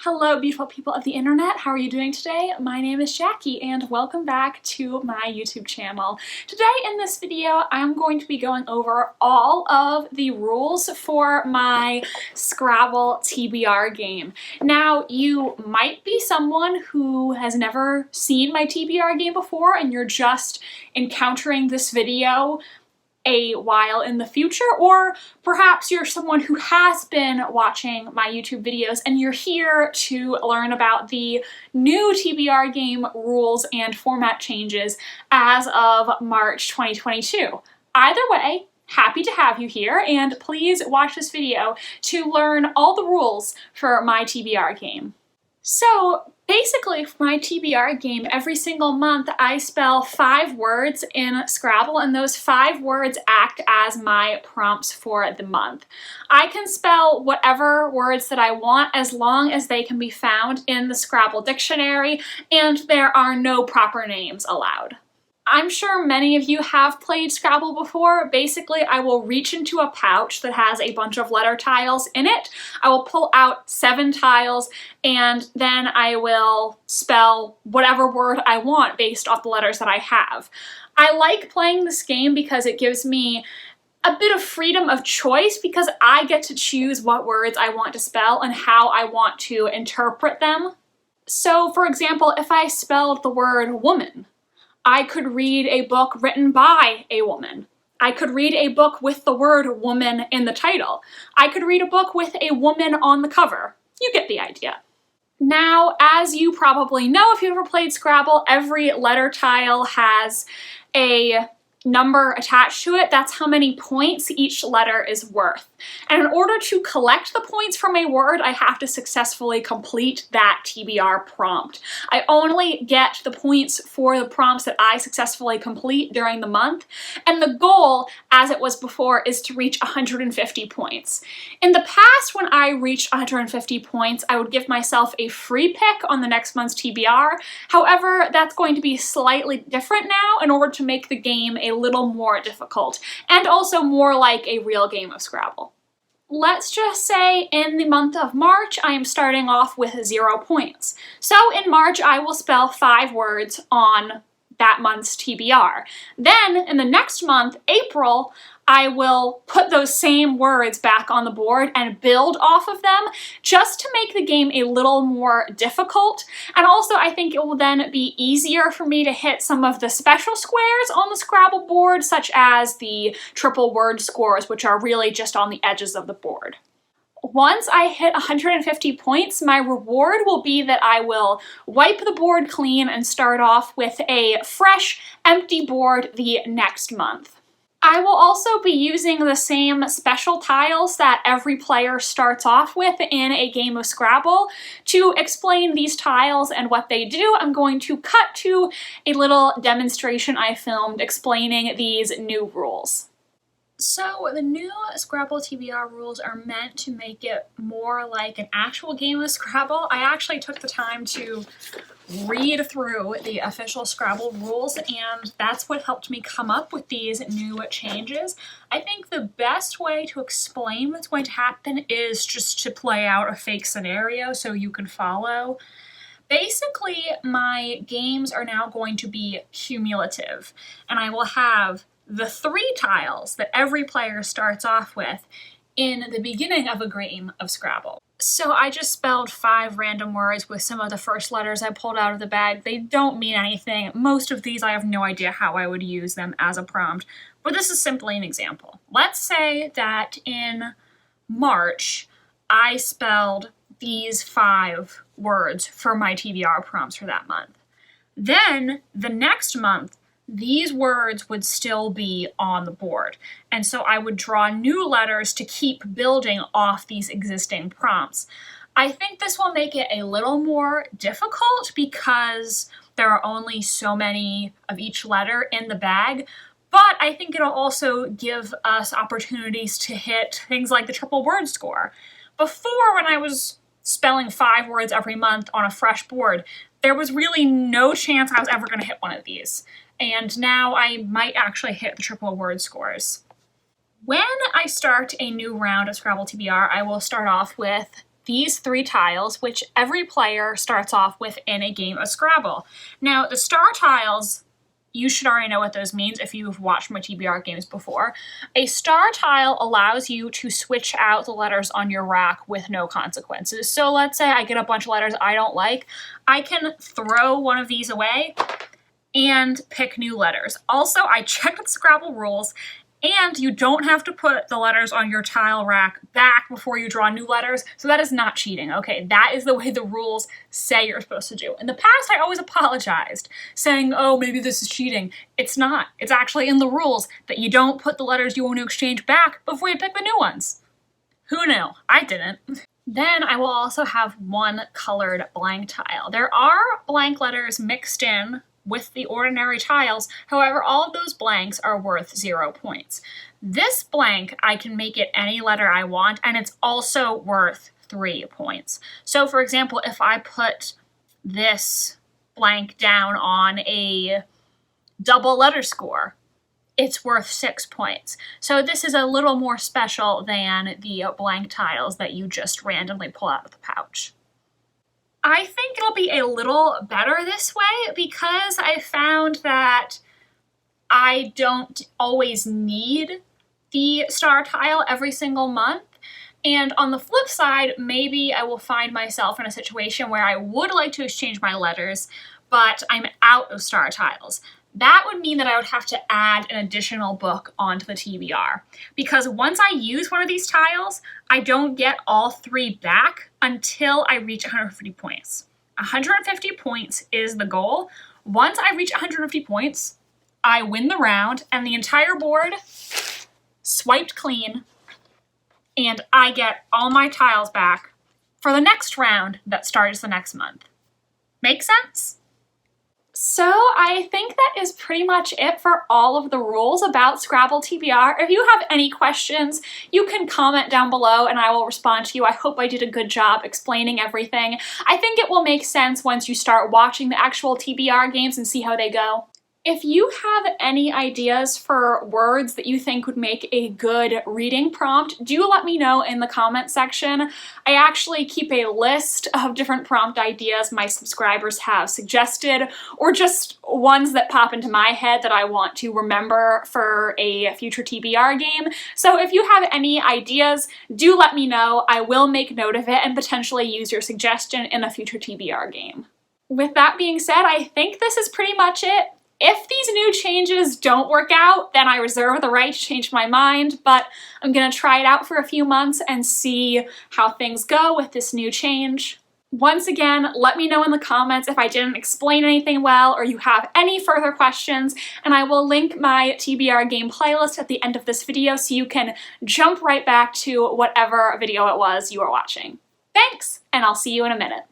Hello, beautiful people of the internet. How are you doing today? My name is Jackie and welcome back to my YouTube channel. Today in this video, I'm going to be going over all of the rules for my Scrabble TBR game. Now, you might be someone who has never seen my TBR game before and you're just encountering this video a while in the future, or perhaps you're someone who has been watching my YouTube videos and you're here to learn about the new TBR game rules and format changes as of March 2022. Either way, happy to have you here, and please watch this video to learn all the rules for my TBR game. So basically, for my TBR game, every single month I spell 5 words in Scrabble, and those 5 words act as my prompts for the month. I can spell whatever words that I want as long as they can be found in the Scrabble dictionary, and there are no proper names allowed. I'm sure many of you have played Scrabble before. Basically, I will reach into a pouch that has a bunch of letter tiles in it. I will pull out 7 tiles, and then I will spell whatever word I want based off the letters that I have. I like playing this game because it gives me a bit of freedom of choice because I get to choose what words I want to spell and how I want to interpret them. So, for example, if I spelled the word woman, I could read a book written by a woman. I could read a book with the word woman in the title. I could read a book with a woman on the cover. You get the idea. Now, as you probably know if you've ever played Scrabble, every letter tile has a number attached to it. That's how many points each letter is worth. And in order to collect the points from a word, I have to successfully complete that TBR prompt. I only get the points for the prompts that I successfully complete during the month, and the goal, as it was before, is to reach 150 points. In the past, when I reached 150 points, I would give myself a free pick on the next month's TBR. However, that's going to be slightly different now in order to make the game a little more difficult, and also more like a real game of Scrabble. Let's just say in the month of March, I am starting off with 0 points. So in March, I will spell 5 words on that month's TBR. Then in the next month, April, I will put those same words back on the board and build off of them just to make the game a little more difficult. And also I think it will then be easier for me to hit some of the special squares on the Scrabble board, such as the triple word scores, which are really just on the edges of the board. Once I hit 150 points, my reward will be that I will wipe the board clean and start off with a fresh, empty board the next month. I will also be using the same special tiles that every player starts off with in a game of Scrabble. To explain these tiles and what they do, I'm going to cut to a little demonstration I filmed explaining these new rules. So the new Scrabble TBR rules are meant to make it more like an actual game of Scrabble. I actually took the time to read through the official Scrabble rules, and that's what helped me come up with these new changes. I think the best way to explain what's going to happen is just to play out a fake scenario so you can follow. Basically, my games are now going to be cumulative, and I will have the 3 tiles that every player starts off with in the beginning of a game of Scrabble. So I just spelled 5 random words with some of the first letters I pulled out of the bag. They don't mean anything. Most of these I have no idea how I would use them as a prompt, but this is simply an example. Let's say that in March I spelled these 5 words for my TBR prompts for that month. Then the next month, these words would still be on the board. And so I would draw new letters to keep building off these existing prompts. I think this will make it a little more difficult because there are only so many of each letter in the bag, but I think it'll also give us opportunities to hit things like the triple word score. Before, when I was spelling 5 words every month on a fresh board, there was really no chance I was ever going to hit one of these. And now I might actually hit the triple word scores. When I start a new round of Scrabble TBR, I will start off with these 3 tiles, which every player starts off with in a game of Scrabble. Now, the star tiles, you should already know what those means if you've watched my TBR games before. A star tile allows you to switch out the letters on your rack with no consequences. So let's say I get a bunch of letters I don't like. I can throw one of these away and pick new letters. Also, I checked the Scrabble rules, and you don't have to put the letters on your tile rack back before you draw new letters, so that is not cheating, okay? That is the way the rules say you're supposed to do. In the past, I always apologized, saying, oh, maybe this is cheating. It's not. It's actually in the rules that you don't put the letters you want to exchange back before you pick the new ones. Who knew? I didn't. Then I will also have one colored blank tile. There are blank letters mixed in with the ordinary tiles. However, all of those blanks are worth 0 points. This blank, I can make it any letter I want, and it's also worth 3 points. So for example, if I put this blank down on a double letter score, it's worth 6 points. So this is a little more special than the blank tiles that you just randomly pull out of the pouch. I think it'll be a little better this way because I found that I don't always need the star tile every single month. And on the flip side, maybe I will find myself in a situation where I would like to exchange my letters, but I'm out of star tiles. That would mean that I would have to add an additional book onto the TBR. Because once I use one of these tiles, I don't get all 3 back until I reach 150 points. 150 points is the goal. Once I reach 150 points, I win the round and the entire board swiped clean, and I get all my tiles back for the next round that starts the next month. Make sense? So I think that is pretty much it for all of the rules about Scrabble TBR. If you have any questions, you can comment down below and I will respond to you. I hope I did a good job explaining everything. I think it will make sense once you start watching the actual TBR games and see how they go. If you have any ideas for words that you think would make a good reading prompt, do let me know in the comment section. I actually keep a list of different prompt ideas my subscribers have suggested, or just ones that pop into my head that I want to remember for a future TBR game. So if you have any ideas, do let me know. I will make note of it and potentially use your suggestion in a future TBR game. With that being said, I think this is pretty much it. If these new changes don't work out, then I reserve the right to change my mind, but I'm gonna try it out for a few months and see how things go with this new change. Once again, let me know in the comments if I didn't explain anything well or you have any further questions, and I will link my TBR game playlist at the end of this video so you can jump right back to whatever video it was you were watching. Thanks, and I'll see you in a minute.